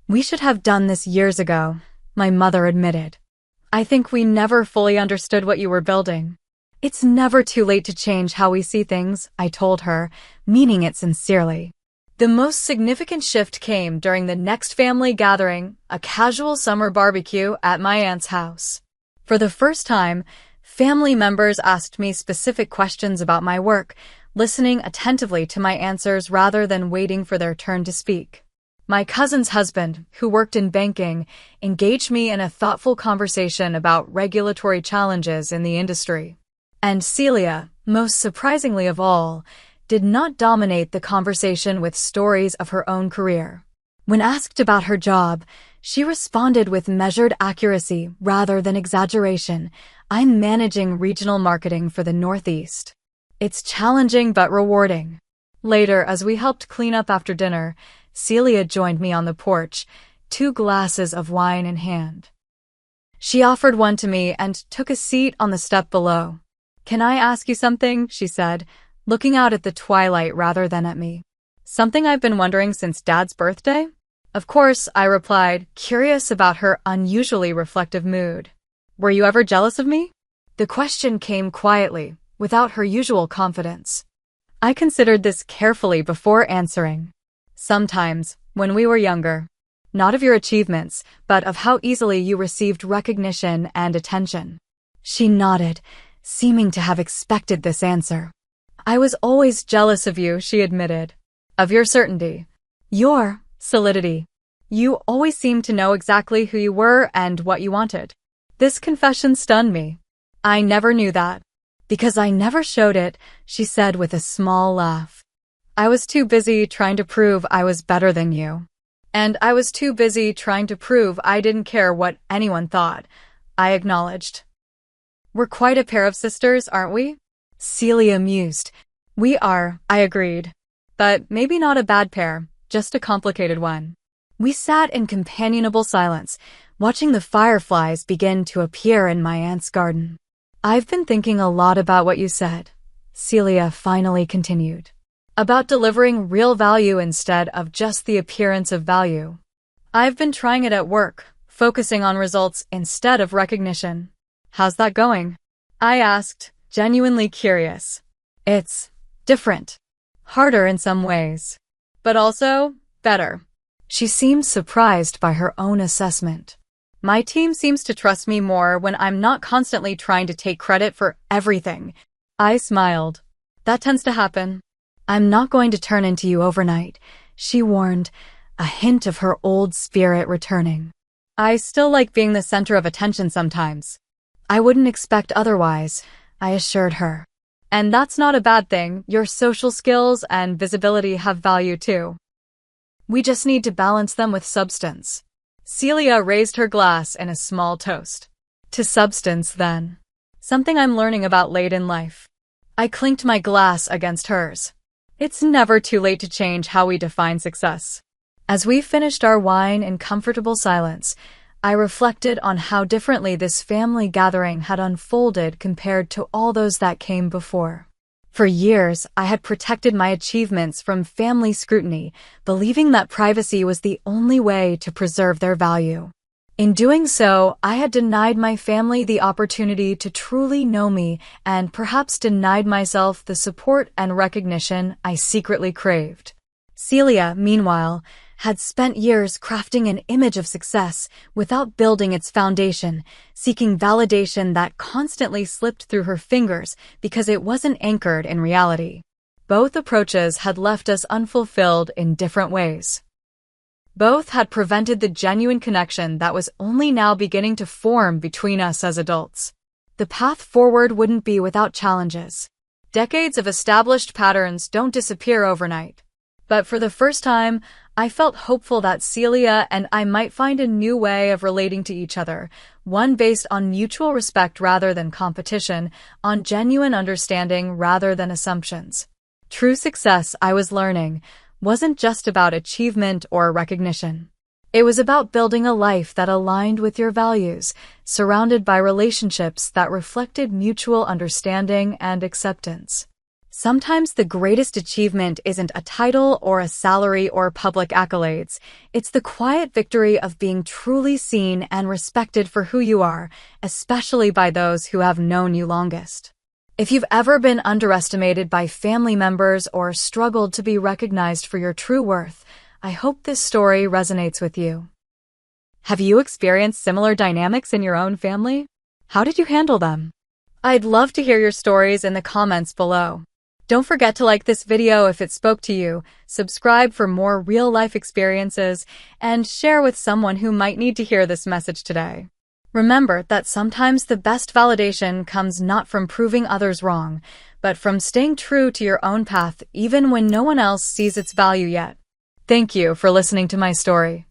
We should have done this years ago, my mother admitted. I think we never fully understood what you were building. It's never too late to change how we see things, I told her, meaning it sincerely. The most significant shift came during the next family gathering, a casual summer barbecue at my aunt's house. For the first time, family members asked me specific questions about my work, listening attentively to my answers rather than waiting for their turn to speak. My cousin's husband, who worked in banking, engaged me in a thoughtful conversation about regulatory challenges in the industry. And Celia, most surprisingly of all, did not dominate the conversation with stories of her own career. When asked about her job, she responded with measured accuracy rather than exaggeration. I'm managing regional marketing for the Northeast. It's challenging but rewarding. Later, as we helped clean up after dinner, Celia joined me on the porch, 2 glasses of wine in hand. She offered one to me and took a seat on the step below. Can I ask you something? She said, looking out at the twilight rather than at me. Something I've been wondering since Dad's birthday? Of course, I replied, curious about her unusually reflective mood. Were you ever jealous of me? The question came quietly, without her usual confidence. I considered this carefully before answering. Sometimes, when we were younger. Not of your achievements, but of how easily you received recognition and attention. She nodded, seeming to have expected this answer. I was always jealous of you, she admitted. Of your certainty. Your solidity. You always seemed to know exactly who you were and what you wanted. This confession stunned me. I never knew that. Because I never showed it, she said with a small laugh. I was too busy trying to prove I was better than you. And I was too busy trying to prove I didn't care what anyone thought, I acknowledged. We're quite a pair of sisters, aren't we? Celia mused. We are, I agreed. But maybe not a bad pair, just a complicated one. We sat in companionable silence, watching the fireflies begin to appear in my aunt's garden. I've been thinking a lot about what you said, Celia finally continued. About delivering real value instead of just the appearance of value. I've been trying it at work, focusing on results instead of recognition. How's that going? I asked, genuinely curious. It's different. Harder in some ways. But also, better. She seemed surprised by her own assessment. My team seems to trust me more when I'm not constantly trying to take credit for everything. I smiled. That tends to happen. I'm not going to turn into you overnight, she warned, a hint of her old spirit returning. I still like being the center of attention sometimes. I wouldn't expect otherwise, I assured her. And that's not a bad thing. Your social skills and visibility have value too. We just need to balance them with substance. Celia raised her glass in a small toast. To substance, then. Something I'm learning about late in life. I clinked my glass against hers. It's never too late to change how we define success. As we finished our wine in comfortable silence, I reflected on how differently this family gathering had unfolded compared to all those that came before. For years, I had protected my achievements from family scrutiny, believing that privacy was the only way to preserve their value. In doing so, I had denied my family the opportunity to truly know me and perhaps denied myself the support and recognition I secretly craved. Celia, meanwhile, had spent years crafting an image of success without building its foundation, seeking validation that constantly slipped through her fingers because it wasn't anchored in reality. Both approaches had left us unfulfilled in different ways. Both had prevented the genuine connection that was only now beginning to form between us as adults. The path forward wouldn't be without challenges. Decades of established patterns don't disappear overnight. But for the first time, I felt hopeful that Celia and I might find a new way of relating to each other, one based on mutual respect rather than competition, on genuine understanding rather than assumptions. True success, I was learning, wasn't just about achievement or recognition. It was about building a life that aligned with your values, surrounded by relationships that reflected mutual understanding and acceptance. Sometimes the greatest achievement isn't a title or a salary or public accolades. It's the quiet victory of being truly seen and respected for who you are, especially by those who have known you longest. If you've ever been underestimated by family members or struggled to be recognized for your true worth, I hope this story resonates with you. Have you experienced similar dynamics in your own family? How did you handle them? I'd love to hear your stories in the comments below. Don't forget to like this video if it spoke to you, subscribe for more real-life experiences, and share with someone who might need to hear this message today. Remember that sometimes the best validation comes not from proving others wrong, but from staying true to your own path even when no one else sees its value yet. Thank you for listening to my story.